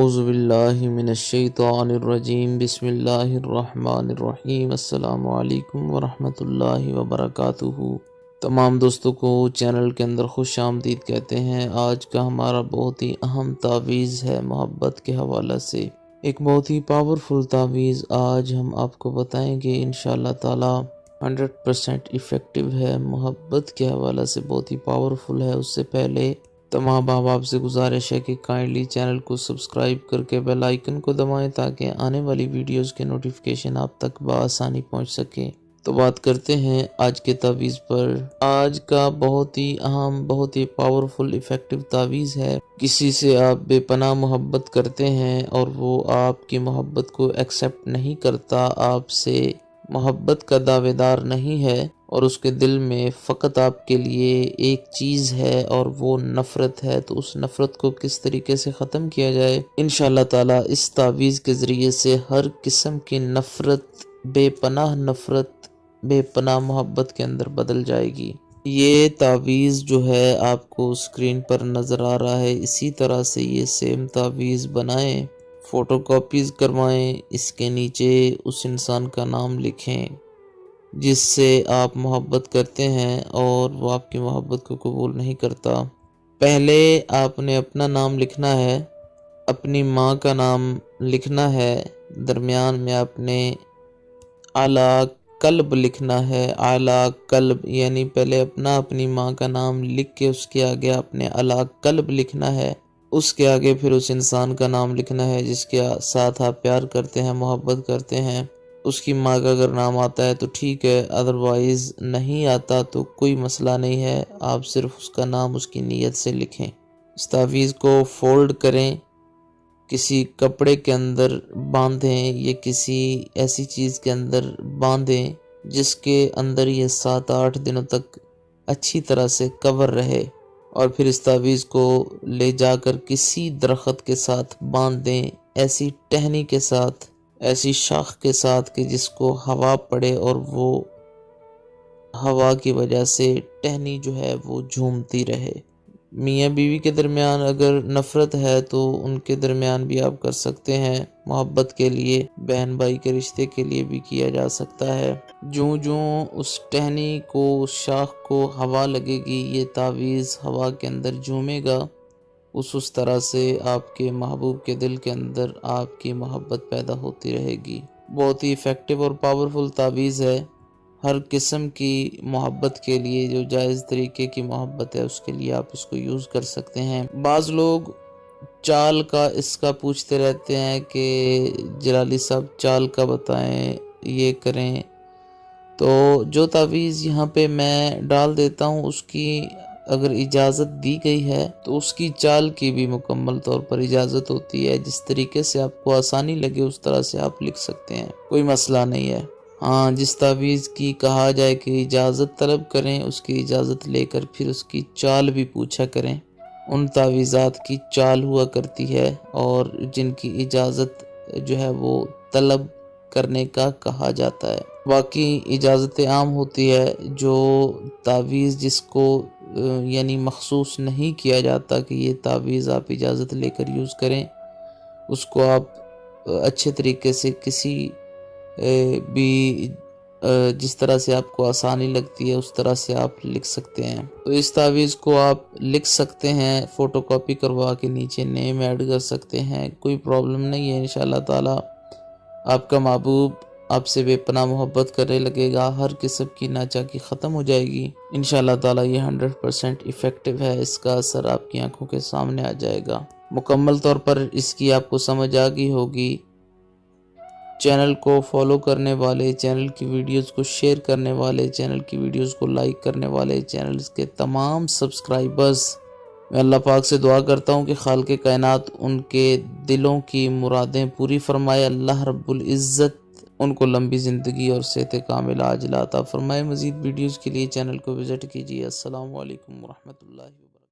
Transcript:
اعوذ باللہ من الشیطان الرجیم بسم اللہ الرحمن الرحیم السلام علیکم ورحمۃ اللہ وبرکاتہ۔ تمام دوستوں کو چینل کے اندر خوش آمدید کہتے ہیں۔ آج کا ہمارا بہت ہی اہم تعویذ ہے محبت کے حوالے سے، ایک بہت ہی پاورفل تعویذ آج ہم آپ کو بتائیں گے انشاءاللہ تعالی۔ 100% ایفیکٹو ہے، محبت کے حوالے سے بہت ہی پاورفل ہے۔ اس سے پہلے تمام احباب سے گزارش ہے کہ کائنڈلی چینل کو سبسکرائب کر کے بیل آئیکن کو دبائیں تاکہ آنے والی ویڈیوز کے نوٹیفیکیشن آپ تک بآسانی پہنچ سکیں۔ تو بات کرتے ہیں آج کے تعویذ پر۔ آج کا بہت ہی اہم، بہت ہی پاورفل ایفیکٹو تعویذ ہے۔ کسی سے آپ بے پناہ محبت کرتے ہیں اور وہ آپ کی محبت کو ایکسیپٹ نہیں کرتا، آپ سے محبت کا دعوے دار نہیں ہے، اور اس کے دل میں فقط آپ کے لیے ایک چیز ہے اور وہ نفرت ہے، تو اس نفرت کو کس طریقے سے ختم کیا جائے، انشاءاللہ تعالی اس تعویذ کے ذریعے سے ہر قسم کی نفرت، بے پناہ محبت کے اندر بدل جائے گی۔ یہ تعویذ جو ہے آپ کو اسکرین پر نظر آ رہا ہے، اسی طرح سے یہ سیم تعویذ بنائیں، فوٹو کاپیز کروائیں، اس کے نیچے اس انسان کا نام لکھیں جس سے آپ محبت کرتے ہیں اور وہ آپ کی محبت کو قبول نہیں کرتا۔ پہلے آپ نے اپنا نام لکھنا ہے، اپنی ماں کا نام لکھنا ہے، درمیان میں آپ نے اعلیٰ قلب لکھنا ہے۔ اعلیٰ قلب یعنی پہلے اپنی ماں کا نام لکھ کے اس کے آگے آپ نے اعلیٰ قلب لکھنا ہے، اس کے آگے پھر اس انسان کا نام لکھنا ہے جس کے ساتھ آپ پیار کرتے ہیں، محبت کرتے ہیں۔ اس کی ماں کا اگر نام آتا ہے تو ٹھیک ہے، ادروائز نہیں آتا تو کوئی مسئلہ نہیں ہے، آپ صرف اس کا نام اس کی نیت سے لکھیں۔ اس تعویذ کو فولڈ کریں، کسی کپڑے کے اندر باندھیں یا کسی ایسی چیز کے اندر باندھیں جس کے اندر یہ 7-8 دنوں تک اچھی طرح سے کور رہے، اور پھر اس تعویذ کو لے جا کر کسی درخت کے ساتھ باندھ دیں، ایسی ٹہنی کے ساتھ، ایسی شاخ کے ساتھ کہ جس کو ہوا پڑے اور وہ ہوا کی وجہ سے ٹہنی جو ہے وہ جھومتی رہے۔ میاں بیوی کے درمیان اگر نفرت ہے تو ان کے درمیان بھی آپ کر سکتے ہیں، محبت کے لیے، بہن بھائی کے رشتے کے لیے بھی کیا جا سکتا ہے۔ جوں اس ٹہنی کو، اس شاخ کو ہوا لگے گی، یہ تعویذ ہوا کے اندر جھومے گا، اس طرح سے آپ کے محبوب کے دل کے اندر آپ کی محبت پیدا ہوتی رہے گی۔ بہت ہی ایفیکٹو اور پاورفل تعویذ ہے، ہر قسم کی محبت کے لیے، جو جائز طریقے کی محبت ہے اس کے لیے آپ اس کو یوز کر سکتے ہیں۔ بعض لوگ چال کا اس کا پوچھتے رہتے ہیں کہ جلالی صاحب چال کا بتائیں، یہ کریں، تو جو تعویذ یہاں پہ میں ڈال دیتا ہوں اس کی اگر اجازت دی گئی ہے تو اس کی چال کی بھی مکمل طور پر اجازت ہوتی ہے، جس طریقے سے آپ کو آسانی لگے اس طرح سے آپ لکھ سکتے ہیں، کوئی مسئلہ نہیں ہے۔ ہاں، جس تعویذ کی کہا جائے کہ اجازت طلب کریں، اس کی اجازت لے کر پھر اس کی چال بھی پوچھا کریں۔ ان تعویذات کی چال ہوا کرتی ہے اور جن کی اجازت جو ہے وہ طلب کرنے کا کہا جاتا ہے۔ باقی اجازت عام ہوتی ہے، جو تعویذ جس کو یعنی مخصوص نہیں کیا جاتا کہ یہ تعویذ آپ اجازت لے کر یوز کریں، اس کو آپ اچھے طریقے سے کسی بھی جس طرح سے آپ کو آسانی لگتی ہے اس طرح سے آپ لکھ سکتے ہیں۔ تو اس تعویذ کو آپ لکھ سکتے ہیں، فوٹو کاپی کروا کے نیچے نیم ایڈ کر سکتے ہیں، کوئی پرابلم نہیں ہے۔ انشاءاللہ تعالی آپ کا محبوب آپ سے بے پناہ محبت کرنے لگے گا، ہر قسم کی ناچاکی ختم ہو جائے گی۔ انشاءاللہ تعالی یہ 100% ایفیکٹو ہے، اس کا اثر آپ کی آنکھوں کے سامنے آ جائے گا۔ مکمل طور پر اس کی آپ کو سمجھ آ گئی ہوگی۔ چینل کو فالو کرنے والے، چینل کی ویڈیوز کو شیئر کرنے والے، چینل کی ویڈیوز کو لائک کرنے والے، چینل کے تمام سبسکرائبرز، میں اللہ پاک سے دعا کرتا ہوں کہ خالق کائنات ان کے دلوں کی مرادیں پوری فرمائے، اللہ رب العزت ان کو لمبی زندگی اور صحت کاملہ عاجلہ عطا فرمائے۔ مزید ویڈیوز کے لیے چینل کو وزٹ کیجیے۔ السلام علیکم ورحمۃ اللہ۔